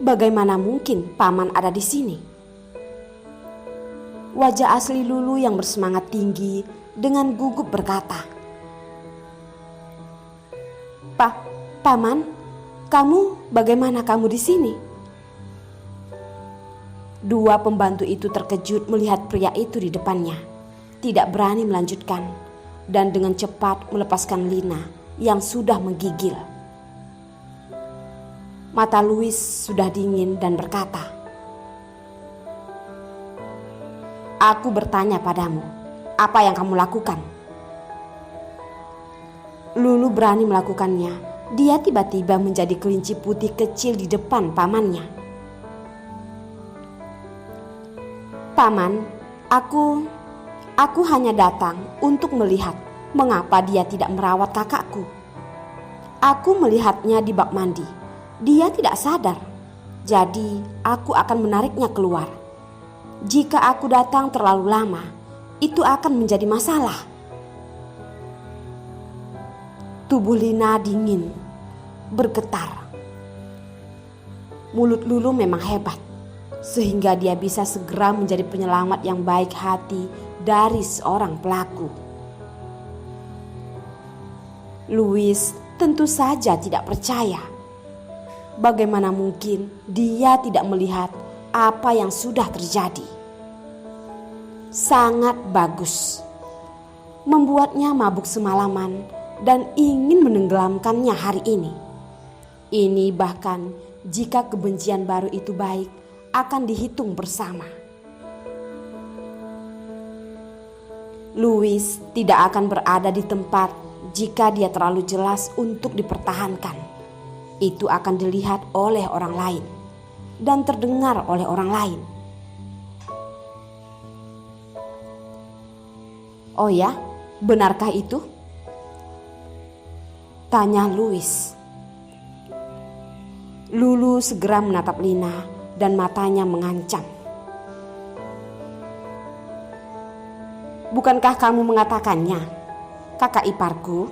Bagaimana mungkin paman ada di sini? Wajah asli Lulu yang bersemangat tinggi dengan gugup berkata, Paman, bagaimana kamu di sini? Dua pembantu itu terkejut melihat pria itu di depannya, tidak berani melanjutkan, dan dengan cepat melepaskan Lina yang sudah menggigil. Mata Louis sudah dingin dan berkata, "Aku bertanya padamu, apa yang kamu lakukan?" Lulu berani melakukannya. Dia tiba-tiba menjadi kelinci putih kecil di depan pamannya. "Paman, aku hanya datang untuk melihat mengapa dia tidak merawat kakakku. Aku melihatnya di bak mandi. Dia tidak sadar. Jadi aku akan menariknya keluar. Jika aku datang terlalu lama, itu akan menjadi masalah." Tubuh Lina dingin, bergetar. Mulut Lulu memang hebat, sehingga dia bisa segera menjadi penyelamat yang baik hati dari seorang pelaku. Louis tentu saja tidak percaya. Bagaimana mungkin dia tidak melihat apa yang sudah terjadi? Sangat bagus. Membuatnya mabuk semalaman dan ingin menenggelamkannya hari ini. Ini bahkan jika kebencian baru itu baik akan dihitung bersama. Louis tidak akan berada di tempat jika dia terlalu jelas untuk dipertahankan. Itu akan dilihat oleh orang lain dan terdengar oleh orang lain. "Oh ya, benarkah itu?" tanya Louis. Lulu segera menatap Lina dan matanya mengancam. "Bukankah kamu mengatakannya, kakak iparku?"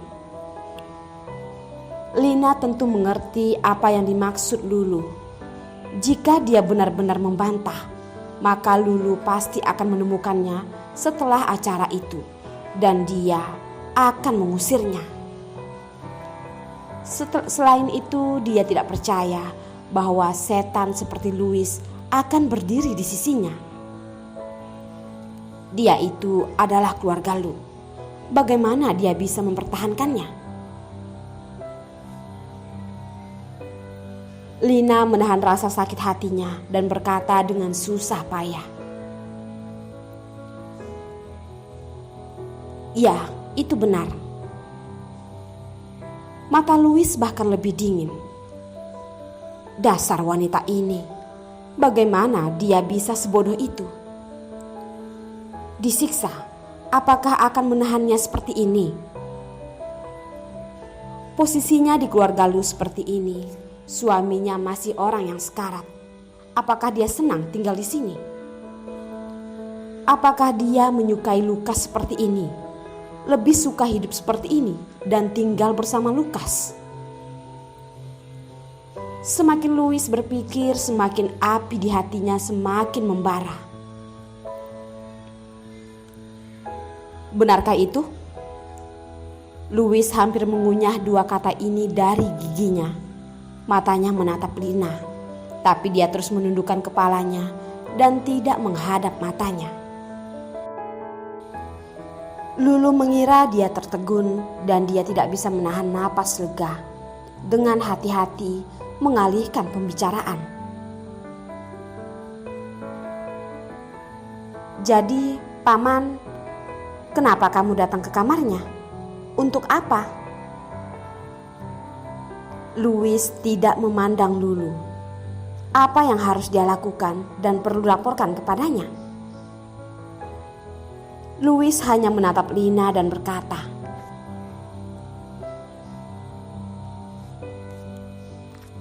Lina tentu mengerti apa yang dimaksud Lulu. Jika dia benar-benar membantah, maka Lulu pasti akan menemukannya setelah acara itu, dan dia akan mengusirnya. Selain itu, dia tidak percaya bahwa setan seperti Louis akan berdiri di sisinya. Dia itu adalah keluarga Lu. Bagaimana dia bisa mempertahankannya? Lina menahan rasa sakit hatinya dan berkata dengan susah payah, "Ya, itu benar." Mata Louis bahkan lebih dingin. Dasar wanita ini, bagaimana dia bisa sebodoh itu? Disiksa, apakah akan menahannya seperti ini? Posisinya di keluarga Lu seperti ini, suaminya masih orang yang sekarat. Apakah dia senang tinggal di sini? Apakah dia menyukai Lukas seperti ini? Lebih suka hidup seperti ini dan tinggal bersama Lukas? Semakin Louis berpikir, semakin api di hatinya semakin membara. Benarkah itu? Louis hampir mengunyah dua kata ini dari giginya. Matanya menatap Lina, tapi dia terus menundukkan kepalanya dan tidak menghadap matanya. Lulu mengira dia tertegun dan dia tidak bisa menahan napas lega. Dengan hati-hati mengalihkan pembicaraan. "Jadi, Paman, kenapa kamu datang ke kamarnya? Untuk apa?" Louis tidak memandang Lulu. Apa yang harus dia lakukan dan perlu laporkan kepadanya? Louis hanya menatap Lina dan berkata,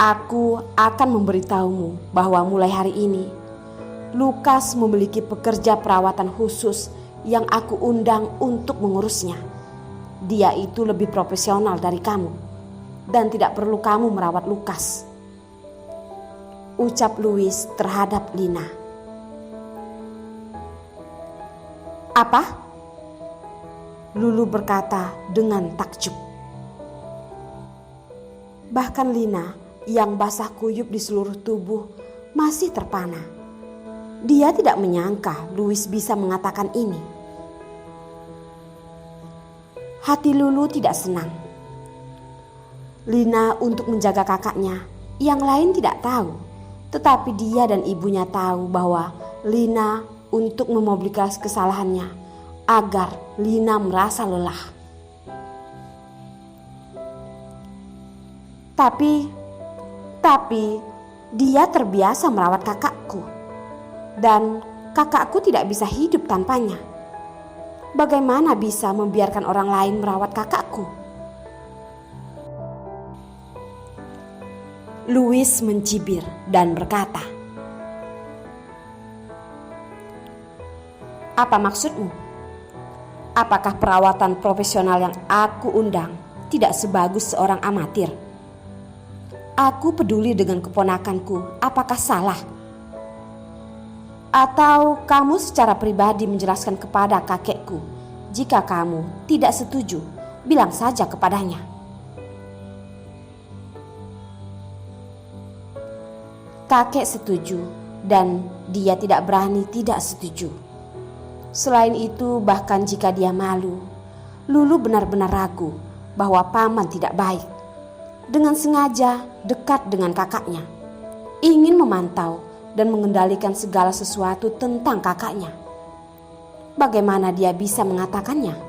"Aku akan memberitahumu bahwa mulai hari ini, Lukas memiliki pekerja perawatan khusus yang aku undang untuk mengurusnya. Dia itu lebih profesional dari kamu dan tidak perlu kamu merawat Lukas." ucap Louis terhadap Lina. Apa? Lulu berkata dengan takjub. Bahkan Lina yang basah kuyup di seluruh tubuh masih terpana. Dia tidak menyangka Louis bisa mengatakan ini. Hati Lulu tidak senang. Lina untuk menjaga kakaknya, yang lain tidak tahu. Tetapi dia dan ibunya tahu bahwa Lina untuk memobilisasi kesalahannya agar Lina merasa lelah. Tapi dia terbiasa merawat kakakku. Dan kakakku tidak bisa hidup tanpanya. Bagaimana bisa membiarkan orang lain merawat kakakku? Louis mencibir dan berkata, "Apa maksudmu? Apakah perawatan profesional yang aku undang tidak sebagus seorang amatir? Aku peduli dengan keponakanku, apakah salah? Atau kamu secara pribadi menjelaskan kepada kakekku, jika kamu tidak setuju, bilang saja kepadanya." Kakek setuju dan dia tidak berani tidak setuju. Selain itu, bahkan jika dia malu, Lulu benar-benar ragu bahwa paman tidak baik. Dengan sengaja dekat dengan kakaknya, ingin memantau dan mengendalikan segala sesuatu tentang kakaknya. Bagaimana dia bisa mengatakannya?